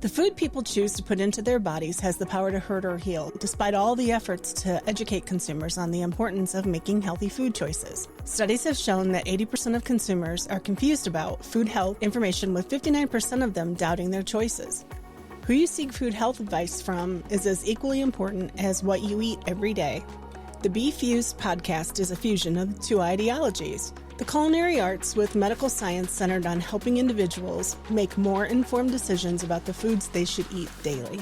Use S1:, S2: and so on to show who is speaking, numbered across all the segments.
S1: The food people choose to put into their bodies has the power to hurt or heal, despite all the efforts to educate consumers on the importance of making healthy food choices. Studies have shown that 80% of consumers are confused about food health information, with 59% of them doubting their choices. Who you seek food health advice from is as equally important as what you eat every day. The BeFUSED podcast is a fusion of two ideologies: the culinary arts with medical science centered on helping individuals make more informed decisions about the foods they should eat daily.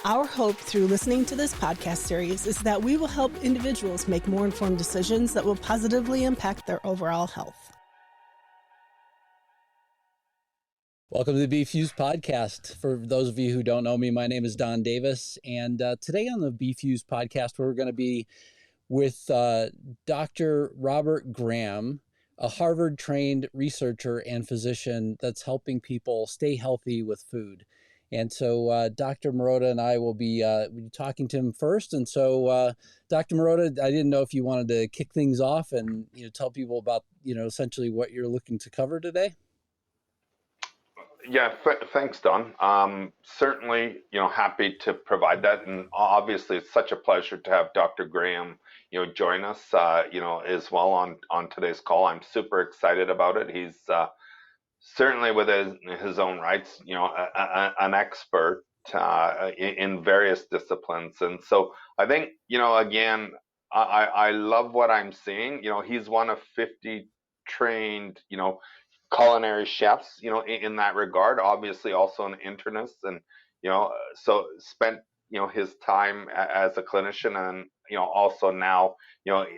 S1: Our hope through listening to this podcast series is that we will help individuals make more informed decisions that will positively impact their overall health.
S2: Welcome to the BeFUSED podcast. For those of you who don't know me, my name is Don Davis, and today on the BeFUSED podcast, we're going to be with Dr. Robert Graham, a Harvard-trained researcher and physician that's helping people stay healthy with food. And so Dr. Marotta and I will be talking to him first. And so Dr. Marotta, I didn't know if you wanted to kick things off and tell people about essentially what you're looking to cover today.
S3: Yeah, thanks, Don. Certainly, happy to provide that, and obviously, it's such a pleasure to have Dr. Graham, join us, as well on today's call. I'm super excited about it. He's certainly, with his own rights, an expert in various disciplines, and so I think, again, I love what I'm seeing. He's one of 50 trained, culinary chefs, in that regard, obviously also an internist, and, so spent, his time as a clinician, and, also now,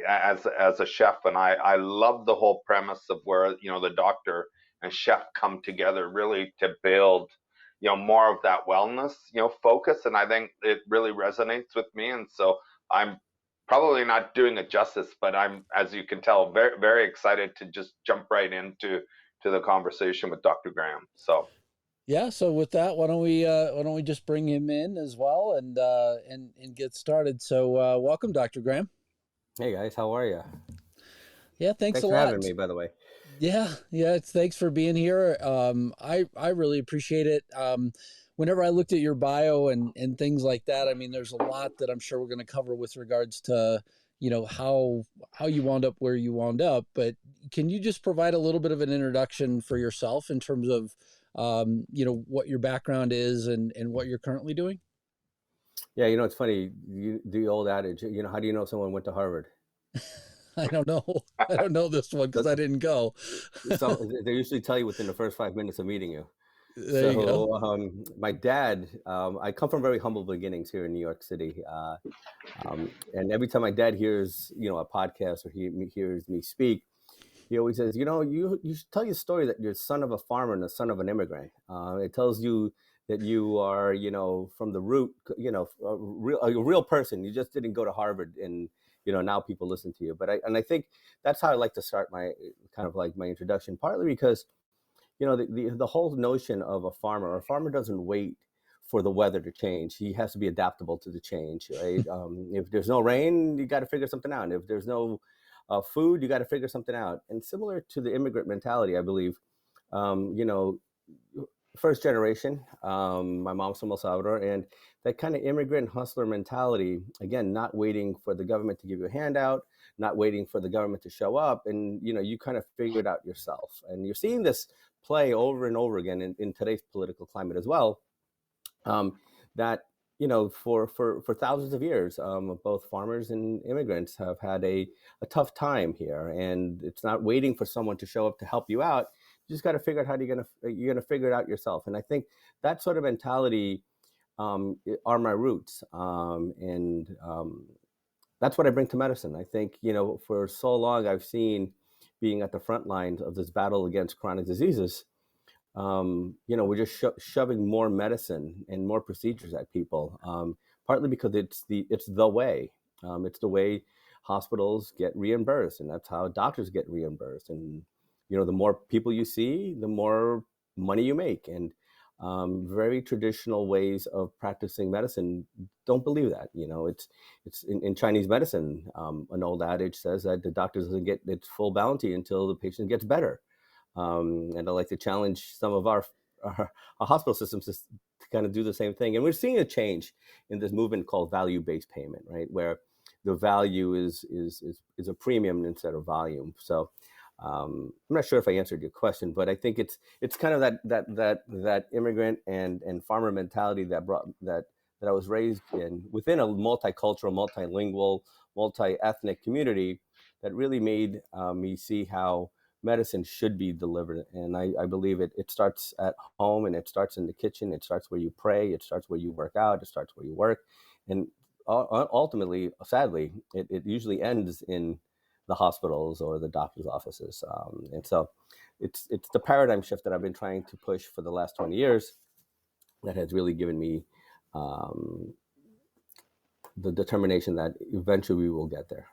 S3: as a chef. And I love the whole premise of where, the doctor and chef come together really to build, more of that wellness, focus. And I think it really resonates with me. And so I'm probably not doing it justice, but I'm, as you can tell, very, very excited to just jump right into the conversation with Dr. Graham. So
S2: with that, why don't we just bring him in as well and get started. So welcome, Dr. Graham.
S4: Hey guys, how are you?
S2: Yeah, thanks a lot
S4: for having me, by the way.
S2: Yeah, thanks for being here. I really appreciate it. Whenever I looked at your bio and things like that, I mean, there's a lot that I'm sure we're going to cover with regards to how you wound up where you wound up. But can you just provide a little bit of an introduction for yourself in terms of what your background is and what you're currently doing?
S4: Yeah, it's funny, the old adage, how do you know someone went to Harvard?
S2: I don't know. I don't know this one because I didn't go.
S4: So they usually tell you within the first 5 minutes of meeting you.
S2: There you go.
S4: My dad, I come from very humble beginnings here in New York City. And every time my dad hears, a podcast or he hears me speak, he always says, you should tell your story that you're the son of a farmer and the son of an immigrant. It tells you that you are, from the root, a real person. You just didn't go to Harvard and, now people listen to you. But I think that's how I like to start my my introduction, partly because the whole notion of a farmer doesn't wait for the weather to change. He has to be adaptable to the change, right? If there's no rain, you got to figure something out. If there's no food, you got to figure something out. And similar to the immigrant mentality, I believe, first generation, my mom's from El Salvador, and that kind of immigrant hustler mentality, again, not waiting for the government to give you a handout, not waiting for the government to show up, and you kind of figure it out yourself. And you're seeing this play over and over again in today's political climate as well, that for thousands of years, both farmers and immigrants have had a tough time here, and it's not waiting for someone to show up to help you out. You just got to figure out how you're gonna figure it out yourself. And I think that sort of mentality are my roots, and that's what I bring to medicine. I think for so long I've seen, being at the front lines of this battle against chronic diseases, we're just shoving more medicine and more procedures at people, partly because it's the way. It's the way hospitals get reimbursed, and that's how doctors get reimbursed. And the more people you see, the more money you make. And very traditional ways of practicing medicine don't believe that. It's in Chinese medicine, an old adage says that the doctor doesn't get its full bounty until the patient gets better. And I like to challenge some of our hospital systems to kind of do the same thing. And we're seeing a change in this movement called value-based payment, right? Where the value is a premium instead of volume. So I'm not sure if I answered your question, but I think it's kind of that immigrant and farmer mentality that I was raised in within a multicultural, multilingual, multi-ethnic community that really made me see how medicine should be delivered. And I believe it starts at home, and it starts in the kitchen. It starts where you pray. It starts where you work out. It starts where you work. And ultimately, sadly, it usually ends in the hospitals or the doctor's offices. And so it's the paradigm shift that I've been trying to push for the last 20 years that has really given me the determination that eventually we will get there.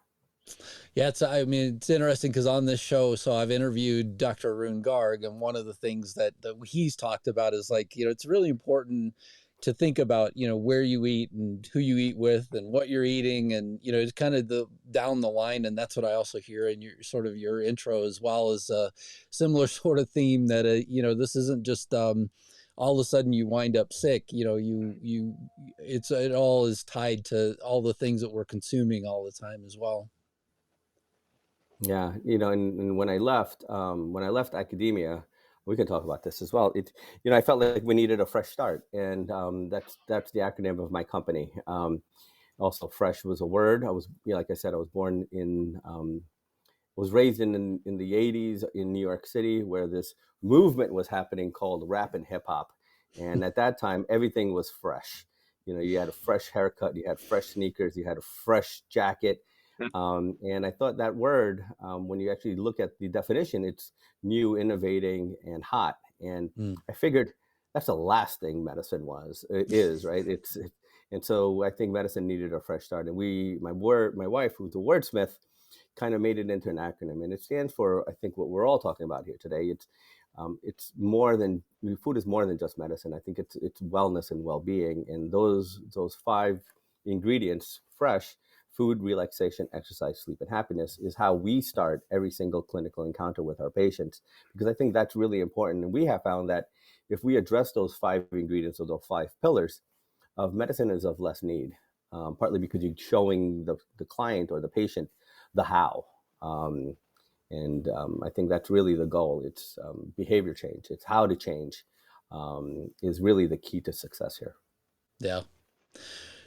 S2: Yeah, it's interesting because on this show, so I've interviewed Dr. Arun Garg, and one of the things that he's talked about is like, it's really important to think about, where you eat and who you eat with and what you're eating. And, it's kind of the down the line. And that's what I also hear in your intro, as well as a similar sort of theme that, this isn't just, all of a sudden you wind up sick, it all is tied to all the things that we're consuming all the time as well.
S4: Yeah, and when I left academia, we can talk about this as well. I felt like we needed a fresh start, and that's the acronym of my company. Also, fresh was a word. I was, like I said, I was born was raised in the 80s in New York City, where this movement was happening called rap and hip hop, and at that time everything was fresh. You had a fresh haircut, you had fresh sneakers, you had a fresh jacket. And I thought that word, when you actually look at the definition, it's new, innovating, and hot. And I figured that's the last thing medicine is, right? And so I think medicine needed a fresh start. And my wife, who's a wordsmith, kind of made it into an acronym, and it stands for, I think, what we're all talking about here today. It's more than food is more than just medicine. I think it's wellness and well-being, and those 5 ingredients, fresh. Food, relaxation, exercise, sleep, and happiness, is how we start every single clinical encounter with our patients, because I think that's really important. And we have found that if we address those 5 ingredients or those 5 pillars, of medicine is of less need, partly because you're showing the client or the patient the how. And I think that's really the goal. It's behavior change. It's how to change is really the key to success here.
S2: Yeah.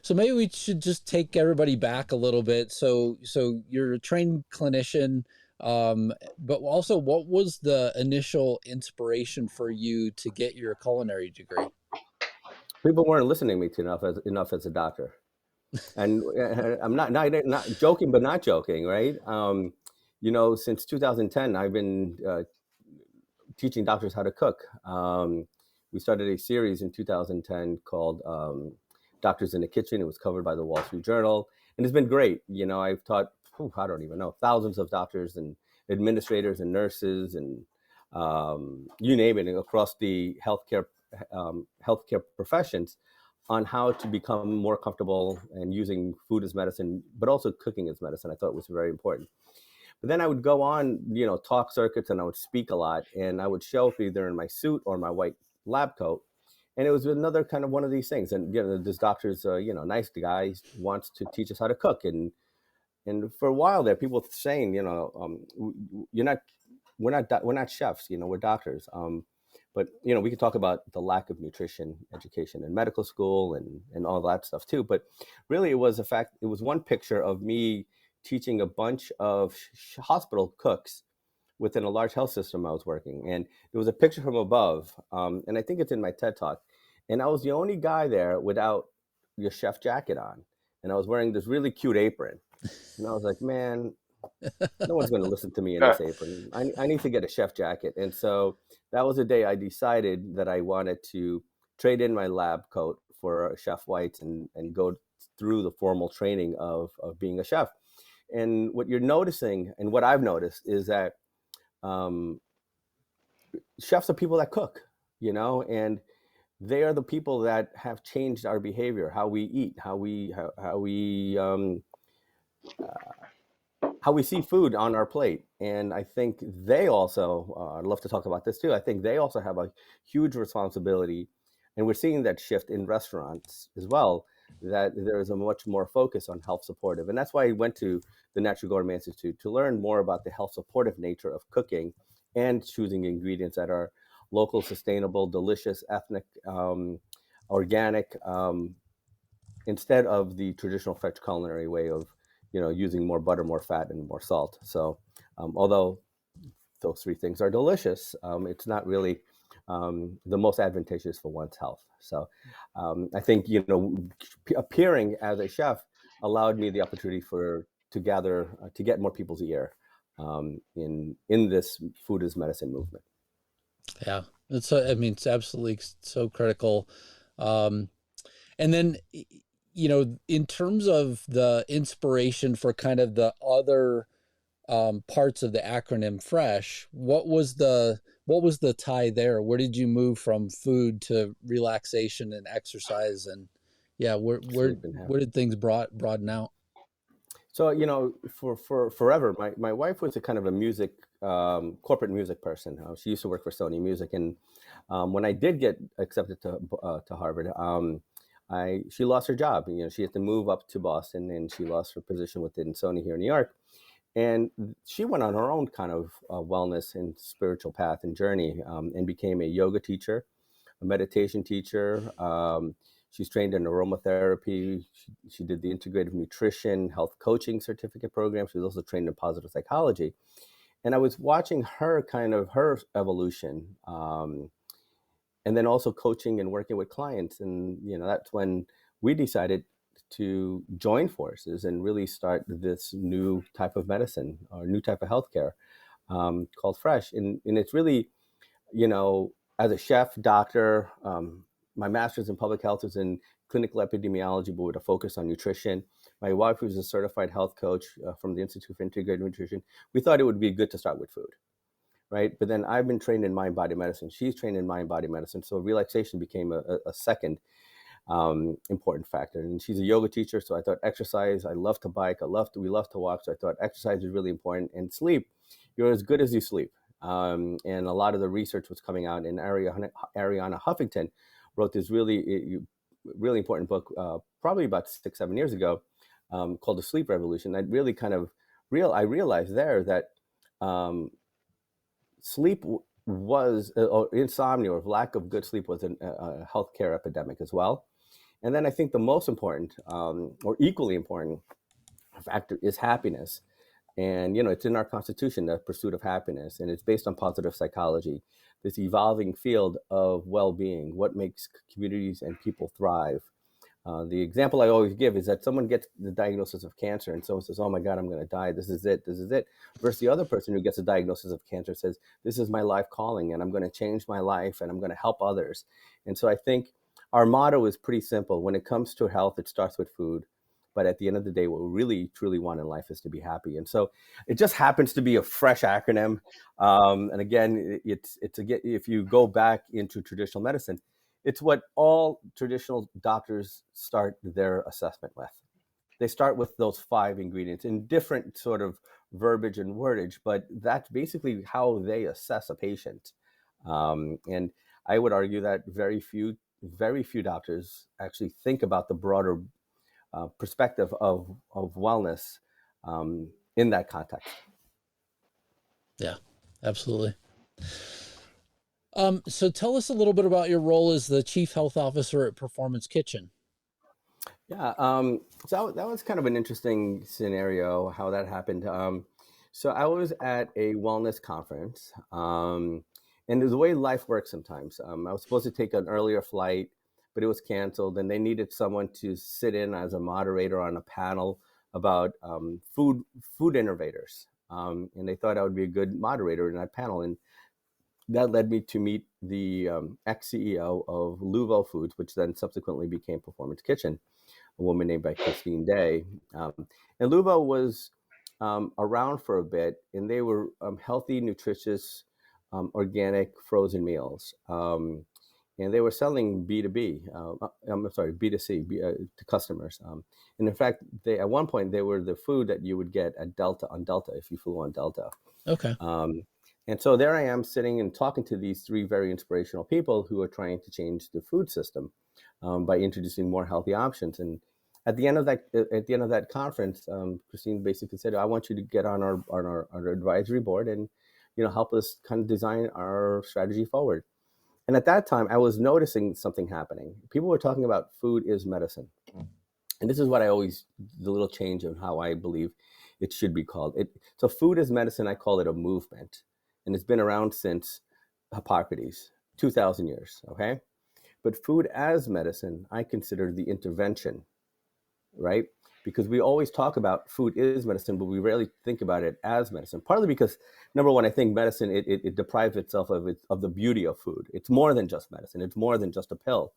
S2: So maybe we should just take everybody back a little bit. So you're a trained clinician, but also, what was the initial inspiration for you to get your culinary degree?
S4: People weren't listening to me enough as a doctor, and I'm not joking, but not joking, right? Since 2010, I've been teaching doctors how to cook. We started a series in 2010 called Doctors in the Kitchen. It was covered by the Wall Street Journal, and it's been great. I've taught, I don't even know, thousands of doctors and administrators and nurses and you name it, across the healthcare professions, on how to become more comfortable and using food as medicine, but also cooking as medicine. I thought was very important. But then I would go on, talk circuits, and I would speak a lot, and I would show up either in my suit or my white lab coat. And it was another kind of one of these things. And, this doctor's, nice guy, wants to teach us how to cook. And for a while there, people were saying, we're not chefs, we're doctors. But, we could talk about the lack of nutrition education in medical school and all that stuff too. But really, it was one picture of me teaching a bunch of hospital cooks within a large health system I was working. And there was a picture from above, and I think it's in my TED Talk. And I was the only guy there without your chef jacket on. And I was wearing this really cute apron. And I was like, man, no one's going to listen to me in this apron. I need to get a chef jacket. And so that was the day I decided that I wanted to trade in my lab coat for a chef whites and go through the formal training of being a chef. And what you're noticing, and what I've noticed, is that chefs are people that cook, and they are the people that have changed our behavior, how we eat, how we see food on our plate. And I think they also, I'd love to talk about this too. I think they also have a huge responsibility And we're seeing that shift in restaurants as well, that there is a much more focus on health supportive. And that's why I went to the Natural Gourmet Institute to learn more about the health supportive nature of cooking and choosing ingredients that are local, sustainable, delicious, ethnic, organic, instead of the traditional French culinary way of, using more butter, more fat, and more salt. So, although those three things are delicious, it's not really the most advantageous for one's health. So, I think appearing as a chef allowed me the opportunity to get more people's ear in this food as medicine movement.
S2: Yeah, I mean, it's absolutely so critical. Um, and then, in terms of the inspiration for kind of the other parts of the acronym FRESH, what was the tie there? Where did you move from food to relaxation and exercise? And yeah, where did things broaden out?
S4: So, for forever, my wife was a kind of a music, corporate music person. She used to work for Sony Music. And when I did get accepted to Harvard, she lost her job. She had to move up to Boston, and she lost her position within Sony here in New York. And she went on her own kind of wellness and spiritual path and journey, and became a yoga teacher, a meditation teacher. She's trained in aromatherapy. She did the integrative nutrition, health coaching certificate program. She was also trained in positive psychology. And I was watching her evolution, and then also coaching and working with clients. And, that's when we decided to join forces and really start this new type of medicine or new type of healthcare called FRESH. And it's really, as a chef, doctor, my master's in public health was in clinical epidemiology, but with a focus on nutrition. My wife was a certified health coach from the Institute for Integrative Nutrition. We thought it would be good to start with food, right? But then I've been trained in mind-body medicine. She's trained in mind-body medicine. So relaxation became a second important factor. And she's a yoga teacher, so I thought exercise. I love to bike. We love to walk. So I thought exercise is really important. And sleep, you're as good as you sleep. And a lot of the research was coming out. And Ariana Huffington wrote this really important book, probably about 6-7 years ago, called The Sleep Revolution. That really kind of I realized there that sleep was, or insomnia or lack of good sleep was a healthcare epidemic as well. And then I think the most important, or equally important factor is happiness. And, it's in our Constitution, the pursuit of happiness, and it's based on positive psychology, this evolving field of well-being, what makes communities and people thrive. The example I always give is that someone gets the diagnosis of cancer and someone says, oh my God, I'm going to die. This is it. Versus the other person who gets a diagnosis of cancer says, this is my life calling and I'm going to change my life and I'm going to help others. And so I think our motto is pretty simple. When it comes to health, it starts with food. But at the end of the day, what we really, truly want in life is to be happy. And so it just happens to be a FRESH acronym. And again, if you go back into traditional medicine, it's what all traditional doctors start their assessment with. They start with those 5 ingredients in different sort of verbiage and wordage, but that's basically how they assess a patient. And I would argue that very few doctors actually think about the broader perspective of wellness in that context.
S2: Yeah, absolutely. So tell us a little bit about your role as the Chief Health Officer at Performance Kitchen.
S4: Yeah, so that was kind of an interesting scenario, how that happened. So I was at a wellness conference, and the way life works sometimes. I was supposed to take an earlier flight, but it was canceled, and they needed someone to sit in as a moderator on a panel about food innovators. And they thought I would be a good moderator in that panel. And that led me to meet the ex-CEO of Luvo Foods, which then subsequently became Performance Kitchen, a woman named by Christine Day. And Luvo was around for a bit, and they were healthy, nutritious, organic frozen meals. And they were selling B2B, B2C to customers. And in fact, at one point, they were the food that you would get at Delta if you flew on Delta.
S2: Okay.
S4: And so there I am sitting and talking to these three very inspirational people who are trying to change the food system by introducing more healthy options. And at the end of that conference, Christine basically said, "I want you to get on our advisory board and help us kind of design our strategy forward." And at that time, I was noticing something happening. People were talking about food is medicine. And this is what the little change of how I believe it should be called. So food is medicine, I call it a movement. And it's been around since Hippocrates, 2,000 years, okay? But food as medicine, I consider the intervention, right? Because we always talk about food is medicine, but we rarely think about it as medicine. Partly because, number one, I think medicine, it deprives itself of the beauty of food. It's more than just medicine. It's more than just a pill,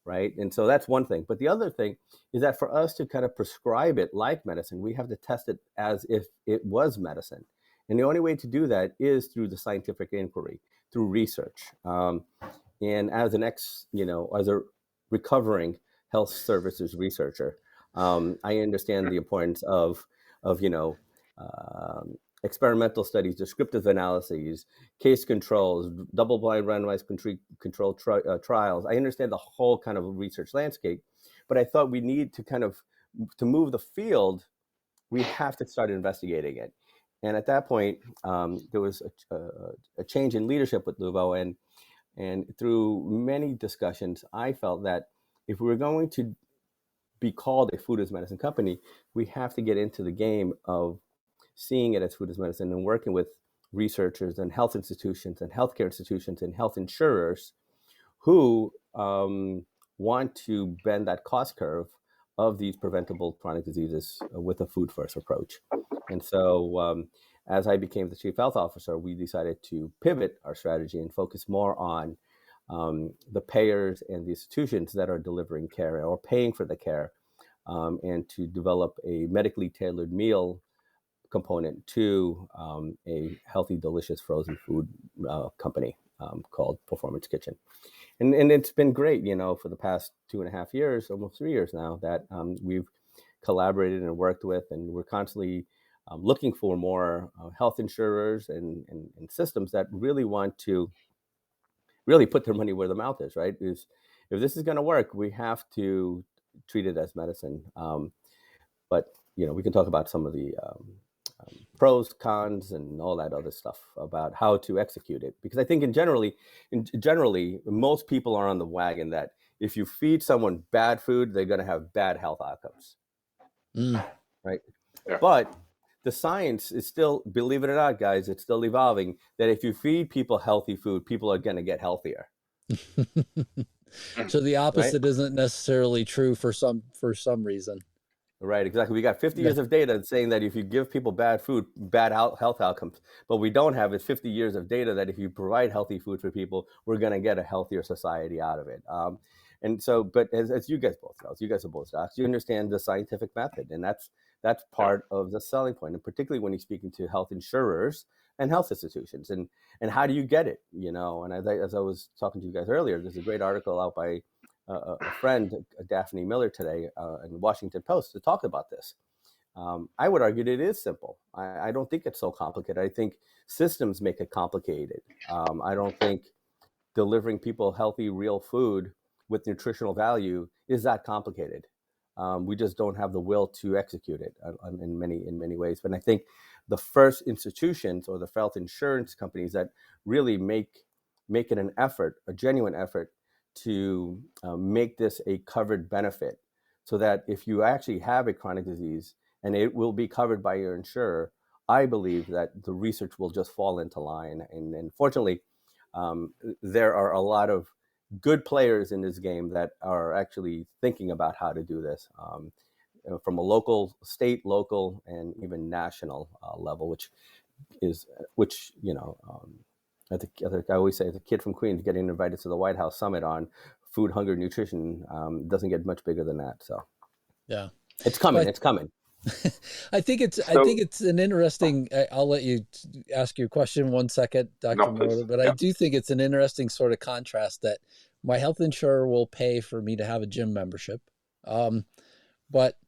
S4: right? And so that's one thing. But the other thing is that for us to kind of prescribe it like medicine, we have to test it as if it was medicine. And the only way to do that is through the scientific inquiry, through research. And as as a recovering health services researcher, I understand the importance of experimental studies, descriptive analyses, case controls, double-blind randomized controlled trials. I understand the whole kind of research landscape, but I thought we need to move the field, we have to start investigating it. And at that point, there was a change in leadership with Luvo, and through many discussions, I felt that if we were going to be called a food as medicine company, we have to get into the game of seeing it as food as medicine and working with researchers and health institutions and healthcare institutions and health insurers who want to bend that cost curve of these preventable chronic diseases with a food first approach. And so as I became the chief health officer, we decided to pivot our strategy and focus more on the payers and the institutions that are delivering care or paying for the care, and to develop a medically tailored meal component to a healthy, delicious frozen food company called Performance Kitchen. And it's been great, for the past 2.5 years, almost 3 years now, that we've collaborated and worked with, and we're constantly looking for more health insurers and systems that really want to really put their money where the mouth is, right? If this is going to work, we have to treat it as medicine. But, we can talk about some of the pros, cons, and all that other stuff about how to execute it. Because I think generally, most people are on the wagon that if you feed someone bad food, they're going to have bad health outcomes, right?
S3: Yeah.
S4: But the science is still, believe it or not, guys, it's still evolving, that if you feed people healthy food, people are going to get healthier.
S2: So the opposite isn't necessarily true for some reason.
S4: Right, exactly. We got 50 years of data saying that if you give people bad food, bad health outcomes. But we don't have is 50 years of data that if you provide healthy food for people, we're going to get a healthier society out of it. And so, but as you guys both know, you guys are both docs, you understand the scientific method, and that's part of the selling point, and particularly when you're speaking to health insurers and health institutions, and how do you get it? And as I was talking to you guys earlier, there's a great article out by a friend, Daphne Miller, today in the Washington Post to talk about this. I would argue that it is simple. I don't think it's so complicated. I think systems make it complicated. I don't think delivering people healthy, real food with nutritional value is that complicated. We just don't have the will to execute it in many ways. But I think the first institutions or the health insurance companies that really make it an effort, a genuine effort, to make this a covered benefit, so that if you actually have a chronic disease and it will be covered by your insurer, I believe that the research will just fall into line. And fortunately, there are a lot of good players in this game that are actually thinking about how to do this from a local, state, local, and even national level, which I always say, the kid from Queens getting invited to the White House Summit on food, hunger, nutrition doesn't get much bigger than that. So,
S2: yeah,
S4: it's coming. It's coming.
S2: I think it's an interesting. I'll let you ask your question 1 second, Dr. Marotta, but I do think it's an interesting sort of contrast that my health insurer will pay for me to have a gym membership, but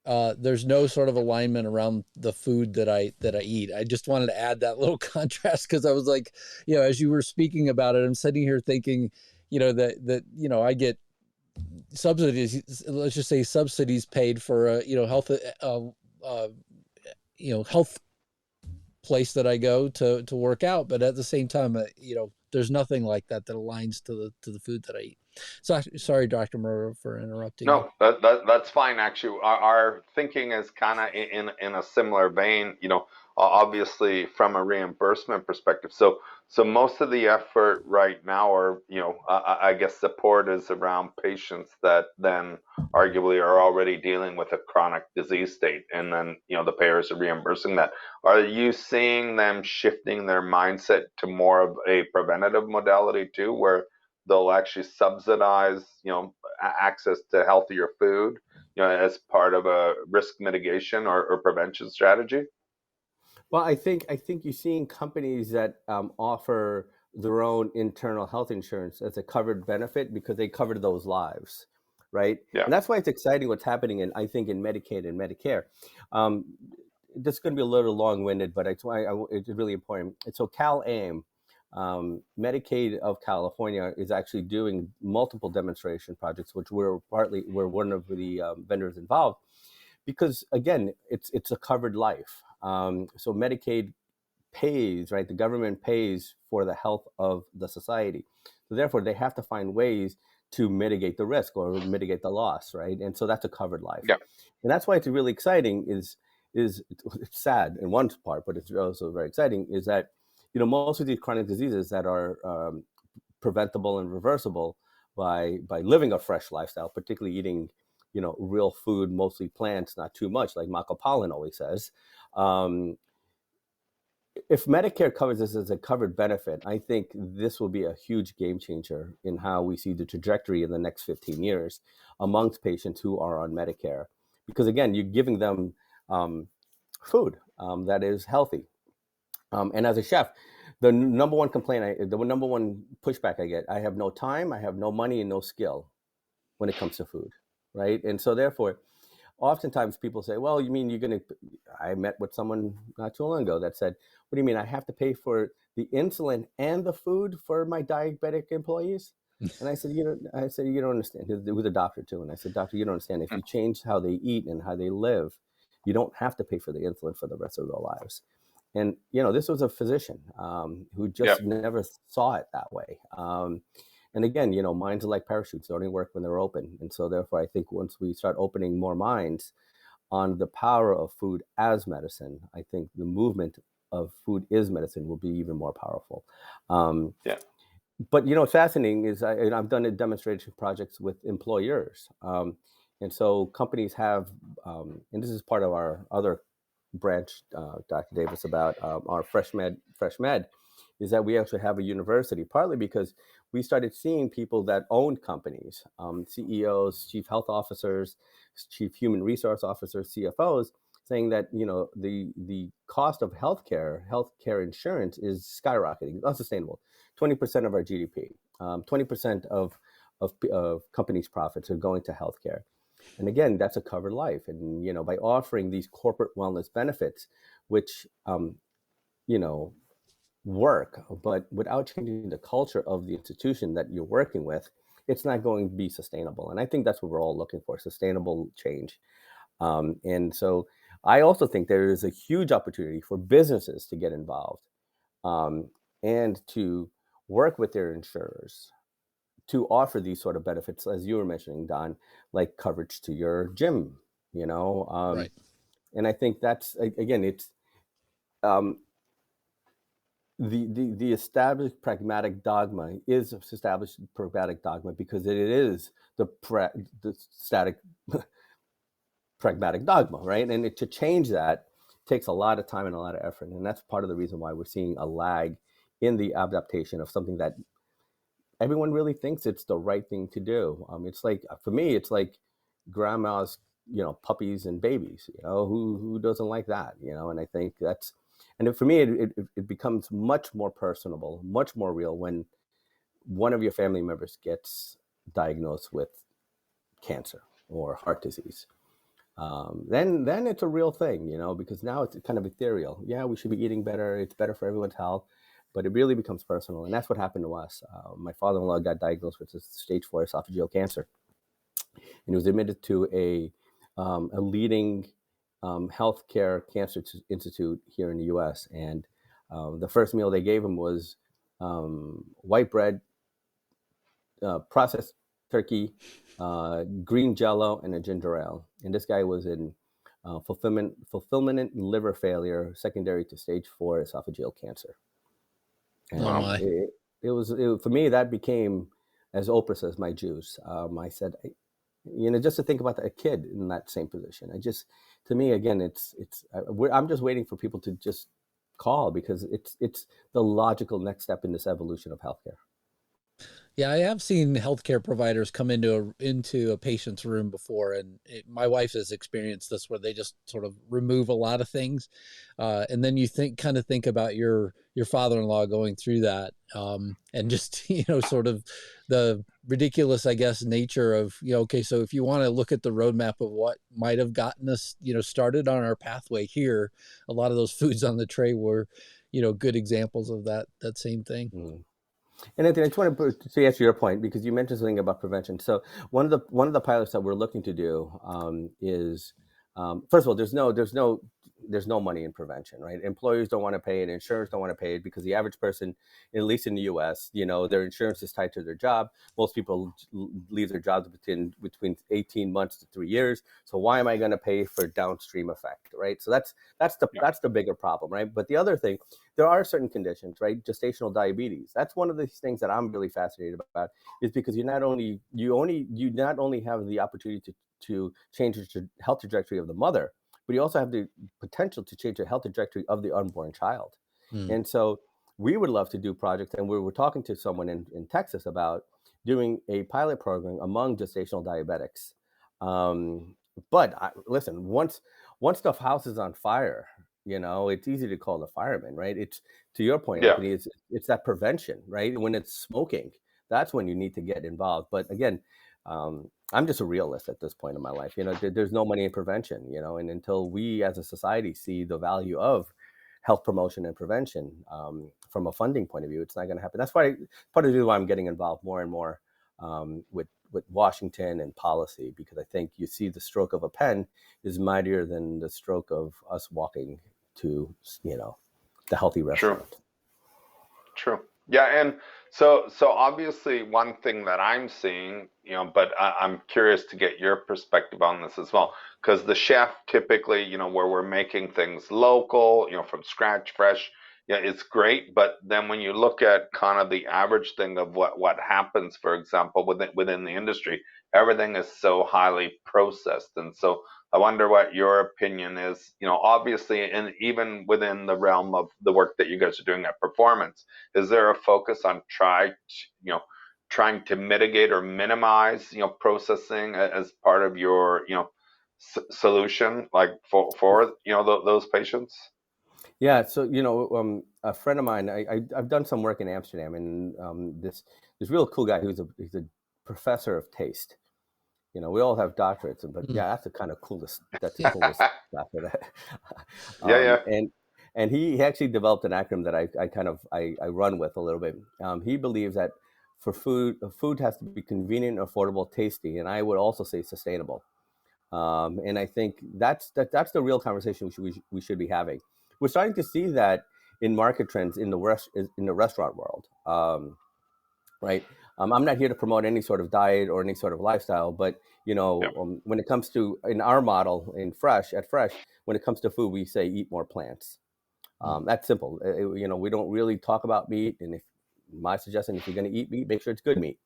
S2: there's no sort of alignment around the food that I eat. I just wanted to add that little contrast because I was like, as you were speaking about it, I'm sitting here thinking, that I get subsidies. Let's just say subsidies paid for health, health place that I go to work out, but at the same time, there's nothing like that aligns to the food that I eat. So sorry, Dr. Marotta, for interrupting.
S3: No, that's fine. Actually, our thinking is kind of in a similar vein. Obviously from a reimbursement perspective. So most of the effort right now, or I guess support is around patients that then arguably are already dealing with a chronic disease state, and then the payers are reimbursing that. Are you seeing them shifting their mindset to more of a preventative modality too, where they'll actually subsidize access to healthier food as part of a risk mitigation or prevention strategy?
S4: Well, I think you're seeing companies that offer their own internal health insurance as a covered benefit because they covered those lives, right?
S3: Yeah.
S4: And that's why it's exciting what's happening in Medicaid and Medicare. This is going to be a little long-winded, but it's why it's really important. So CalAIM, Medicaid of California, is actually doing multiple demonstration projects, which we're one of the vendors involved, because again, it's a covered life. So Medicaid pays, right? The government pays for the health of the society. So therefore, they have to find ways to mitigate the risk or mitigate the loss, right? And so that's a covered life.
S3: Yeah.
S4: And that's why it's really exciting. Is it's sad in one part, but it's also very exciting. Is that most of these chronic diseases that are preventable and reversible by living a fresh lifestyle, particularly eating real food, mostly plants, not too much, like Marco Pollan always says. If Medicare covers this as a covered benefit, I think this will be a huge game changer in how we see the trajectory in the next 15 years amongst patients who are on Medicare. Because again, you're giving them food that is healthy. And as a chef, the number one pushback I get, I have no time, I have no money, and no skill when it comes to food, right? And so therefore, oftentimes people say, well, you mean I met with someone not too long ago that said, what do you mean I have to pay for the insulin and the food for my diabetic employees? And I said, you don't understand. It was a doctor too. And I said, doctor, you don't understand. If you change how they eat and how they live, you don't have to pay for the insulin for the rest of their lives. And, this was a physician who just never saw it that way. And again, minds are like parachutes. They only work when they're open. And so therefore, I think once we start opening more minds on the power of food as medicine, I think the movement of food is medicine will be even more powerful. But, what's fascinating is I've done demonstration projects with employers. And so companies have, and this is part of our other branch, Dr. Davis, about our Fresh Med, is that we actually have a university, partly because we started seeing people that owned companies, CEOs, chief health officers, chief human resource officers, CFOs, saying that the cost of healthcare insurance is skyrocketing, unsustainable. 20% of our GDP, 20% of companies' profits are going to healthcare. And again, that's a covered life. And by offering these corporate wellness benefits, which work, but without changing the culture of the institution that you're working with, it's not going to be sustainable. And I think that's what we're all looking for, sustainable change. And so I also think there is a huge opportunity for businesses to get involved and to work with their insurers to offer these sort of benefits, as you were mentioning, Don, like coverage to your gym,
S2: Right.
S4: And I think that's, again, it's the established pragmatic dogma is established pragmatic dogma because it is the static pragmatic dogma, right? And to change that takes a lot of time and a lot of effort. And that's part of the reason why we're seeing a lag in the adaptation of something that everyone really thinks it's the right thing to do. It's like, for me, it's like grandma's, puppies and babies, who doesn't like that, and I think that's, and for me, it becomes much more personable, much more real when one of your family members gets diagnosed with cancer or heart disease. then it's a real thing, because now it's kind of ethereal. Yeah, we should be eating better. It's better for everyone's health, but it really becomes personal. And that's what happened to us. My father-in-law got diagnosed with stage 4 esophageal cancer, and he was admitted to a leading healthcare cancer institute here in the U.S. And the first meal they gave him was white bread, processed turkey, green jello, and a ginger ale. And this guy was in fulfillment liver failure secondary to stage 4 esophageal cancer. And
S2: Oh my.
S4: for me, that became, as Oprah says, my juice. I said, just to think about a kid in that same position. To me, again, I'm just waiting for people to just call, because it's the logical next step in this evolution of healthcare.
S2: Yeah, I have seen healthcare providers come into a patient's room before, and my wife has experienced this, where they just sort of remove a lot of things, and then you kind of think about your father-in-law going through that, and just sort of the ridiculous, I guess, nature of okay, so if you want to look at the roadmap of what might have gotten us started on our pathway here, a lot of those foods on the tray were good examples of that same thing.
S4: Mm. And Anthony, I just want to answer your point, because you mentioned something about prevention. So one of the pilots that we're looking to do is, first of all, there's no money in prevention, right? Employers don't want to pay it, insurers don't want to pay it, because the average person, at least in the U.S., their insurance is tied to their job. Most people leave their jobs between 18 months to 3 years. So why am I going to pay for downstream effect, right? So that's the bigger problem, right? But the other thing, there are certain conditions, right? Gestational diabetes. That's one of the things that I'm really fascinated about, is because you not only have the opportunity to change the health trajectory of the mother, but you also have the potential to change the health trajectory of the unborn child.
S2: Mm.
S4: And so we would love to do projects, and we were talking to someone in Texas about doing a pilot program among gestational diabetics. But listen, once the house is on fire, it's easy to call the fireman, right? It's, to your point,
S3: Yeah.
S4: Anthony, it's that prevention, right? When it's smoking, that's when you need to get involved. But again, I'm just a realist at this point in my life. There's no money in prevention, and until we as a society see the value of health promotion and prevention from a funding point of view, it's not going to happen. That's why part of the reason why I'm getting involved more and more with Washington and policy, because I think you see the stroke of a pen is mightier than the stroke of us walking to, the healthy restaurant.
S3: True. Yeah, and so obviously one thing that I'm seeing, but I'm curious to get your perspective on this as well, because the chef typically, where we're making things local, from scratch, fresh, yeah, it's great. But then when you look at kind of the average thing of what happens, for example, within the industry, everything is so highly processed, and so I wonder what your opinion is. Obviously, and even within the realm of the work that you guys are doing at Performance, is there a focus on trying to mitigate or minimize processing as part of your solution, like for those patients?
S4: Yeah, so a friend of mine, I've done some work in Amsterdam, and this real cool guy he's a professor of taste. We all have doctorates, but yeah, that's the kind of coolest. That's the coolest doctorate.
S3: Yeah, yeah.
S4: And he actually developed an acronym that I run with a little bit. He believes that for food has to be convenient, affordable, tasty, and I would also say sustainable. And I think that's the real conversation we should be having. We're starting to see that in market trends in the restaurant world, right? I'm not here to promote any sort of diet or any sort of lifestyle, but
S3: Yeah.
S4: when it comes to, in our model at Fresh, when it comes to food, we say eat more plants. That's simple. We don't really talk about meat, and my suggestion, if you're going to eat meat, make sure it's good meat.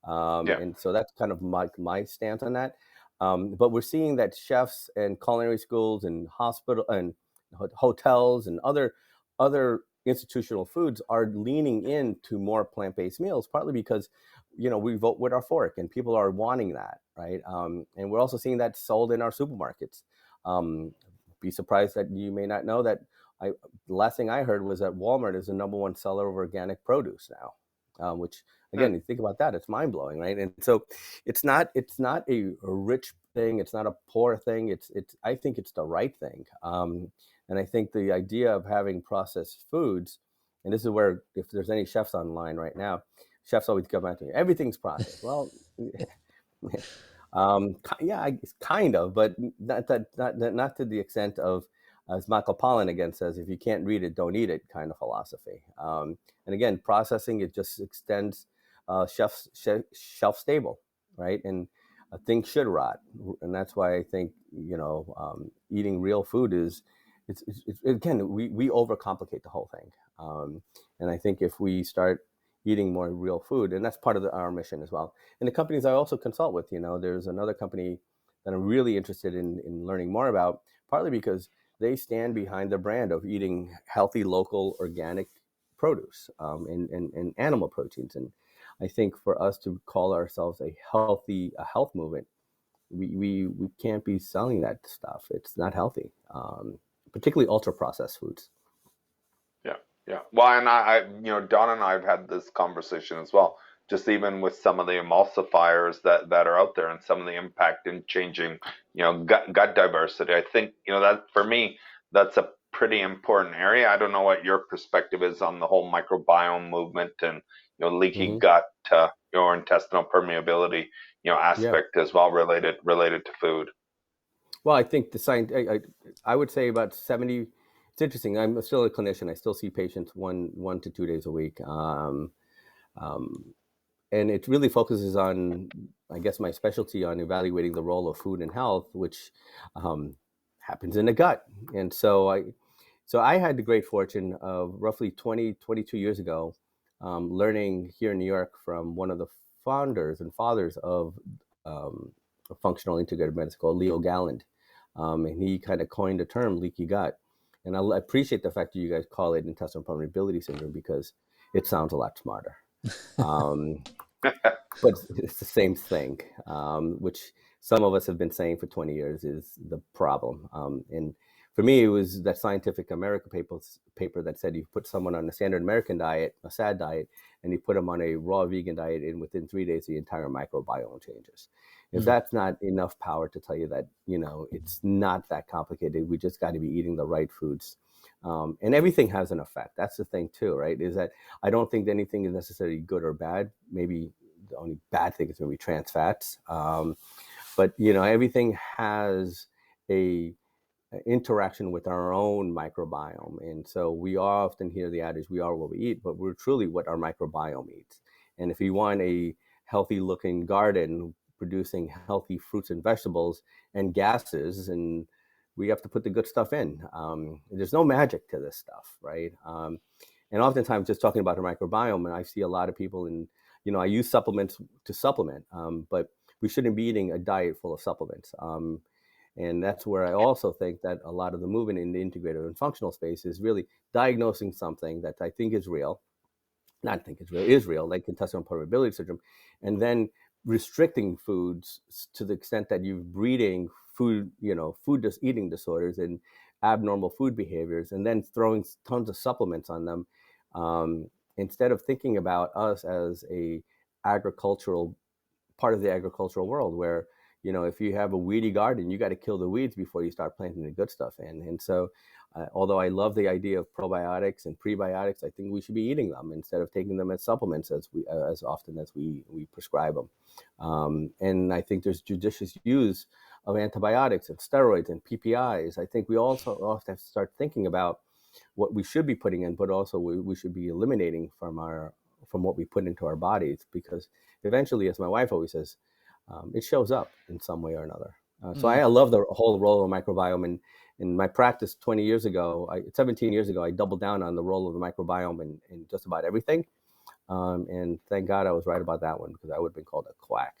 S3: Yeah.
S4: And so that's kind of my stance on that. But we're seeing that chefs and culinary schools and hospital and hotels and other institutional foods are leaning into more plant-based meals, partly because we vote with our fork, and people are wanting that, right? And we're also seeing that sold in our supermarkets. Be surprised that you may not know that. The last thing I heard was that Walmart is the #1 seller of organic produce now, which Again, you think about that, it's mind blowing, right? And so it's not a rich thing, it's not a poor thing. I think it's the right thing. And I think the idea of having processed foods, and this is where, if there's any chefs online right now, chefs always come out to me, everything's processed. Well, yeah, I guess kind of, but not to the extent of, as Michael Pollan again says, if you can't read it, don't eat it kind of philosophy. And again, processing, it just extends shelf stable, right? And things should rot, and that's why I think eating real food is, it's again, we overcomplicate the whole thing, and I think if we start eating more real food, and that's part of our mission as well. And the companies I also consult with, there's another company that I'm really interested in learning more about, partly because they stand behind the brand of eating healthy, local, organic produce, and animal proteins. And I think for us to call ourselves a health movement, we can't be selling that stuff. It's not healthy, particularly ultra processed foods.
S3: Yeah. Well, and Don and I have had this conversation as well, just even with some of the emulsifiers that are out there and some of the impact in changing, gut diversity. I think, that for me, that's a pretty important area. I don't know what your perspective is on the whole microbiome movement and, leaky gut, or intestinal permeability, aspect as well, related to food.
S4: Well, I think the science, I would say about 70. It's interesting. I'm still a clinician. I still see patients 1 to 2 days a week. And it really focuses on, I guess, my specialty on evaluating the role of food in health, which happens in the gut. And so I had the great fortune of roughly 22 years ago, learning here in New York from one of the founders and fathers of functional integrated medicine called Leo Galland. And he kind of coined the term leaky gut. And I appreciate the fact that you guys call it intestinal permeability syndrome, because it sounds a lot smarter. But it's the same thing, which some of us have been saying for 20 years is the problem. And for me, it was that Scientific American paper that said you put someone on a standard American diet, a SAD diet, and you put them on a raw vegan diet, and within 3 days, the entire microbiome changes. If that's not enough power to tell you that, it's not that complicated, we just got to be eating the right foods. And everything has an effect. That's the thing too, right? Is that I don't think anything is necessarily good or bad. Maybe the only bad thing is maybe trans fats. But, everything has a interaction with our own microbiome. And so we often hear the adage, we are what we eat, but we're truly what our microbiome eats. And if you want a healthy looking garden producing healthy fruits and vegetables and gases, and we have to put the good stuff in. There's no magic to this stuff, right? And oftentimes just talking about the microbiome, and I see a lot of people I use supplements to supplement, but we shouldn't be eating a diet full of supplements. And that's where I also think that a lot of the movement in the integrative and functional space is really diagnosing something that I think is real, is real, like intestinal permeability syndrome, and then restricting foods to the extent that you're breeding food eating disorders and abnormal food behaviors, and then throwing tons of supplements on them, instead of thinking about us as a agricultural part of the agricultural world, where if you have a weedy garden, you got to kill the weeds before you start planting the good stuff in. And so although I love the idea of probiotics and prebiotics, I think we should be eating them instead of taking them as supplements as often as we prescribe them. And I think there's judicious use of antibiotics and steroids and PPIs. I think we also have to start thinking about what we should be putting in, but also we should be eliminating from what we put into our bodies, because eventually, as my wife always says, it shows up in some way or another. So I love the whole role of the microbiome. In my practice 17 years ago, I doubled down on the role of the microbiome in just about everything. And thank God I was right about that one, because I would have been called a quack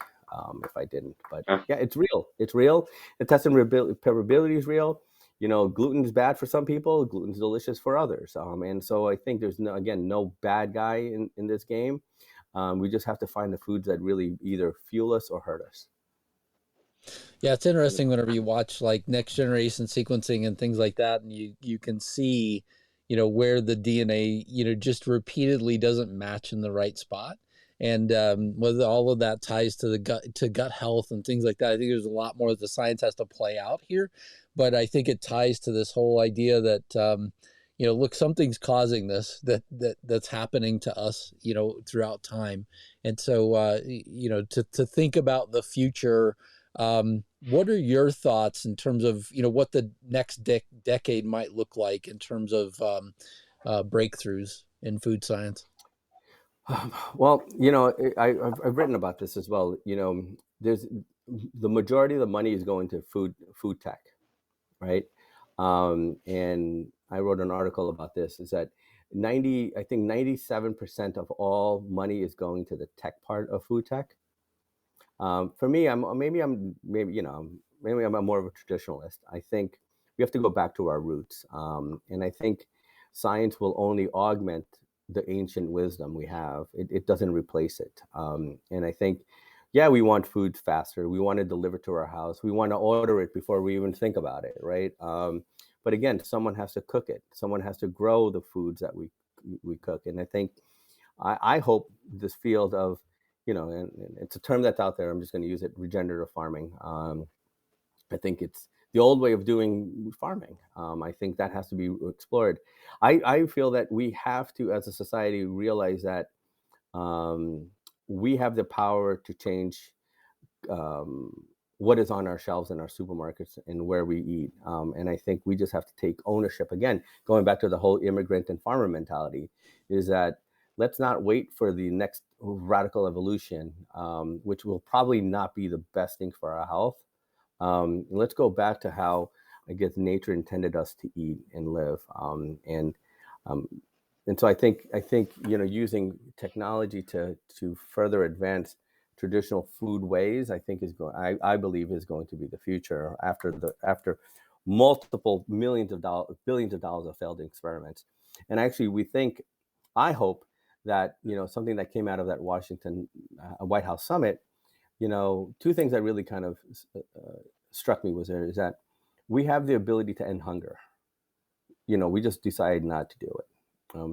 S4: if I didn't. But yeah, it's real. It's real. Intestinal permeability is real. Gluten is bad for some people. Gluten is delicious for others. And so I think there's no bad guy in this game. We just have to find the foods that really either fuel us or hurt us.
S2: Yeah, it's interesting whenever you watch like next generation sequencing and things like that, and you can see, where the DNA, just repeatedly doesn't match in the right spot. And whether all of that ties to the gut health and things like that, I think there's a lot more that the science has to play out here. But I think it ties to this whole idea that look, something's causing this that's happening to us, throughout time. And so to think about the future. What are your thoughts in terms of what the next decade might look like in terms of breakthroughs in food science?
S4: Well, I've written about this as well. There's the majority of the money is going to food tech, right? And I wrote an article about this. Is that 97% of all money is going to the tech part of food tech. For me, maybe I'm more of a traditionalist. I think we have to go back to our roots, and I think science will only augment the ancient wisdom we have. It doesn't replace it. And I think, yeah, we want food faster. We want to deliver to our house. We want to order it before we even think about it, right? But again, someone has to cook it. Someone has to grow the foods that we cook. And I think I hope this field of and it's a term that's out there. I'm just going to use it: regenerative farming. I think it's the old way of doing farming. I think that has to be explored. I feel that we have to, as a society, realize that we have the power to change what is on our shelves in our supermarkets and where we eat. And I think we just have to take ownership. Again, going back to the whole immigrant and farmer mentality, is that let's not wait for the next radical evolution, which will probably not be the best thing for our health. Let's go back to how, I guess, nature intended us to eat and live. And so I think using technology to further advance traditional food ways, I think I believe is going to be the future after multiple billions of dollars of failed experiments. And actually, I hope that something that came out of that Washington White House summit, two things that really kind of struck me is that we have the ability to end hunger. We just decided not to do it.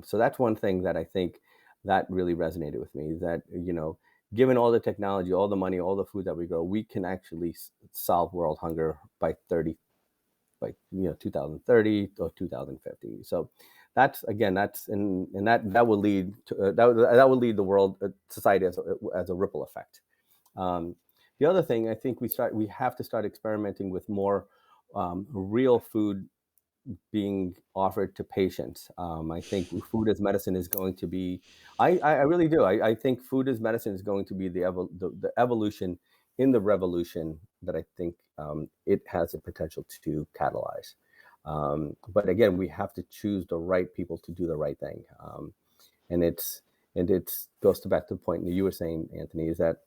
S4: So that's one thing that I think that really resonated with me, that given all the technology, all the money, all the food that we grow, we can actually solve world hunger by 2030 or 2050. So that will lead to that will lead the world society as a ripple effect. The other thing, I think we have to start experimenting with more real food being offered to patients. I think food as medicine is going to be. I really do. I think food as medicine is going to be the evolution in the revolution that I think it has the potential to catalyze. But again, we have to choose the right people to do the right thing. And it goes back to the point that you were saying, Anthony, is that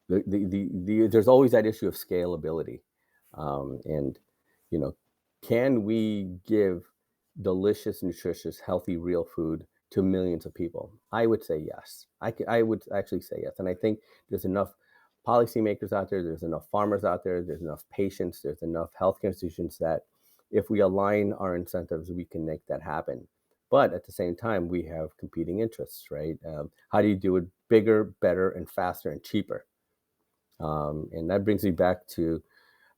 S4: there's always that issue of scalability. And can we give delicious, nutritious, healthy, real food to millions of people? I would say yes. I would actually say yes. And I think there's enough policymakers out there, there's enough farmers out there, there's enough patients, there's enough healthcare institutions that if we align our incentives, we can make that happen. But at the same time, we have competing interests, right? How do you do it bigger, better, and faster and cheaper? And that brings me back to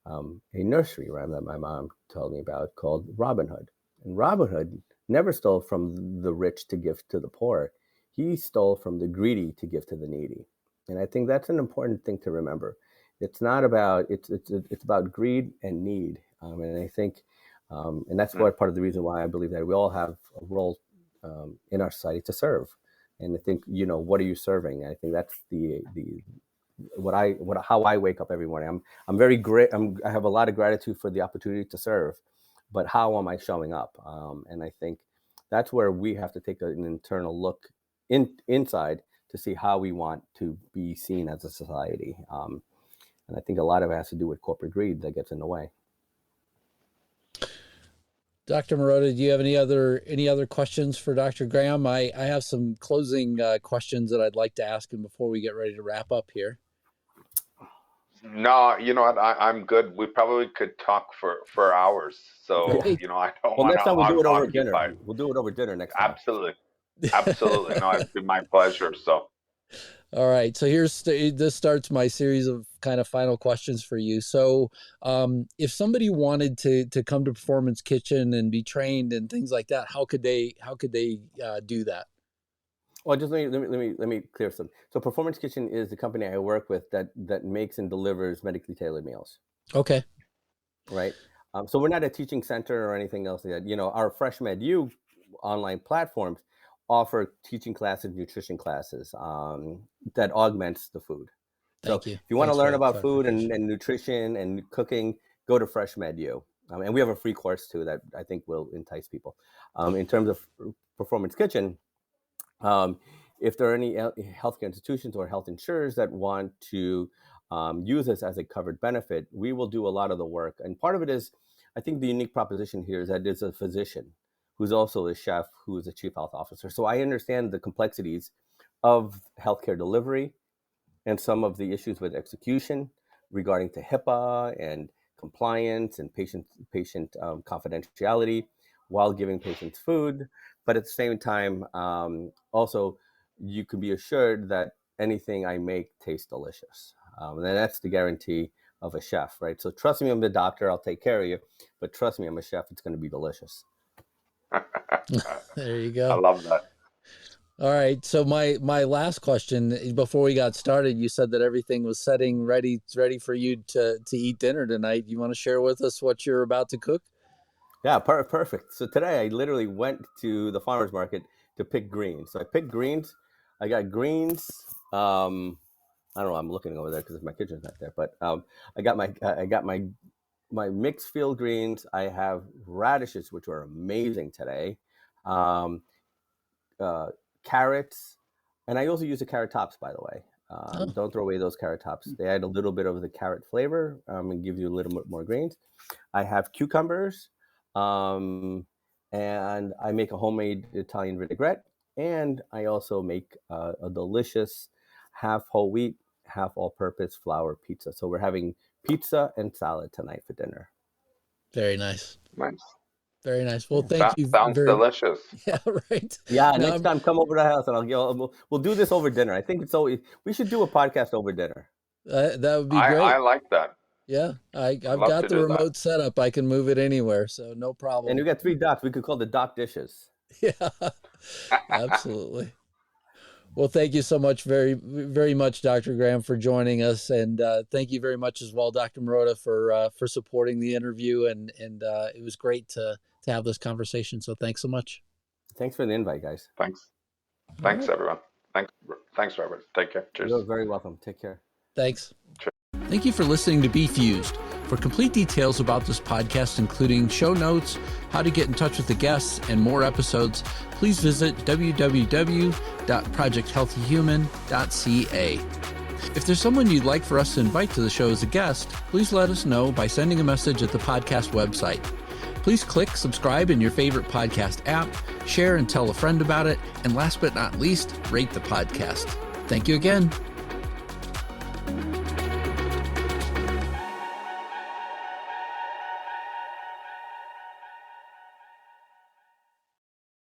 S4: a nursery rhyme that my mom told me about called Robin Hood. And Robin Hood never stole from the rich to give to the poor. He stole from the greedy to give to the needy. And I think that's an important thing to remember. It's not about, it's about greed and need. And I think, and that's part of the reason why I believe that we all have a role in our society to serve. And I think, what are you serving? I think that's how I wake up every morning. I'm very great. I have a lot of gratitude for the opportunity to serve, but how am I showing up? And I think that's where we have to take an internal look inside to see how we want to be seen as a society. And I think a lot of it has to do with corporate greed that gets in the way.
S2: Dr. Marotta, do you have any other questions for Dr. Graham? I have some closing questions that I'd like to ask him before we get ready to wrap up here.
S3: No, you know what? I'm good. We probably could talk for hours. So, I don't want to.
S4: Well, next time we'll do it over dinner. We'll do it over dinner next time.
S3: Absolutely. No, it'd be my pleasure. So.
S2: All right. So this starts my series of kind of final questions for you. So, if somebody wanted to come to Performance Kitchen and be trained and things like that, how could they do that?
S4: Well, just let me clear some. So, Performance Kitchen is the company I work with that makes and delivers medically tailored meals.
S2: Okay.
S4: Right. So we're not a teaching center or anything else like that. You know, our Fresh MedU online platforms offer teaching classes, nutrition classes that augments the food. So
S2: Thank you.
S4: if you want to
S2: Thanks for
S4: learn
S2: that
S4: about food
S2: clarification.
S4: and nutrition and cooking, go to Fresh MedU. And we have a free course too that I think will entice people. In terms of Performance Kitchen, if there are any healthcare institutions or health insurers that want to use this as a covered benefit, we will do a lot of the work. And part of it is, I think the unique proposition here is that there's a physician who's also a chef, who is a chief health officer. So I understand the complexities of healthcare delivery and some of the issues with execution regarding to HIPAA and compliance and patient confidentiality while giving patients food. But at the same time, also, you can be assured that anything I make tastes delicious. And that's the guarantee of a chef, right? So trust me, I'm the doctor, I'll take care of you. But trust me, I'm a chef, it's going to be delicious.
S2: There you
S3: I
S2: go.
S3: love that.
S2: All right. So my last question before we got started, you said that everything was ready for you to eat dinner tonight. You want to share with us what you're about to cook?
S4: Yeah, perfect. So today I literally went to the farmer's market to pick greens. So I picked greens. I got greens. I don't know. I'm looking over there because my kitchen's not there. But I got my mixed field greens. I have radishes, which were amazing today. Um, Carrots, and I also use the carrot tops, by the way.
S2: Oh,
S4: Don't throw away those carrot tops. They add a little bit of the carrot flavor and give you a little bit more greens. I have cucumbers, um, and I make a homemade Italian vinaigrette, and I also make a delicious half whole wheat, half all-purpose flour pizza. So we're having pizza and salad tonight for dinner.
S2: very nice.
S3: Nice.
S2: Very nice. Well, thank you
S3: Sounds
S2: very.
S3: delicious.
S2: Yeah, right.
S4: Yeah,
S2: No,
S4: next time come over to the house and we'll do this over dinner. I think it's always we should do a podcast over dinner.
S2: that would be
S3: I
S2: great.
S3: like that.
S2: Yeah,
S3: I'd
S2: I've
S3: love
S2: got
S3: to
S2: the
S3: do that.
S2: remote set up. I can move it anywhere, so no
S4: And
S2: problem.
S4: we got 3 docs. We could call the doc dishes.
S2: Yeah, absolutely. Well, thank you so much, very, very much, Dr. Graham, for joining us, and thank you very much as well, Dr. Marotta, for supporting the interview, and it was great to have this conversation. So, thanks so much.
S4: Thanks for the invite, guys.
S3: Thanks.
S2: All
S3: Thanks,
S2: right.
S3: everyone. Thanks, Robert. Take care. Cheers.
S4: You're very welcome. Take care.
S2: Thanks. Thank you for listening to BeFUSED. For complete details about this podcast, including show notes, how to get in touch with the guests, and more episodes, please visit www.projecthealthyhuman.ca. If there's someone you'd like for us to invite to the show as a guest, please let us know by sending a message at the podcast website. Please click subscribe in your favorite podcast app, share and tell a friend about it, and last but not least, rate the podcast. Thank you again.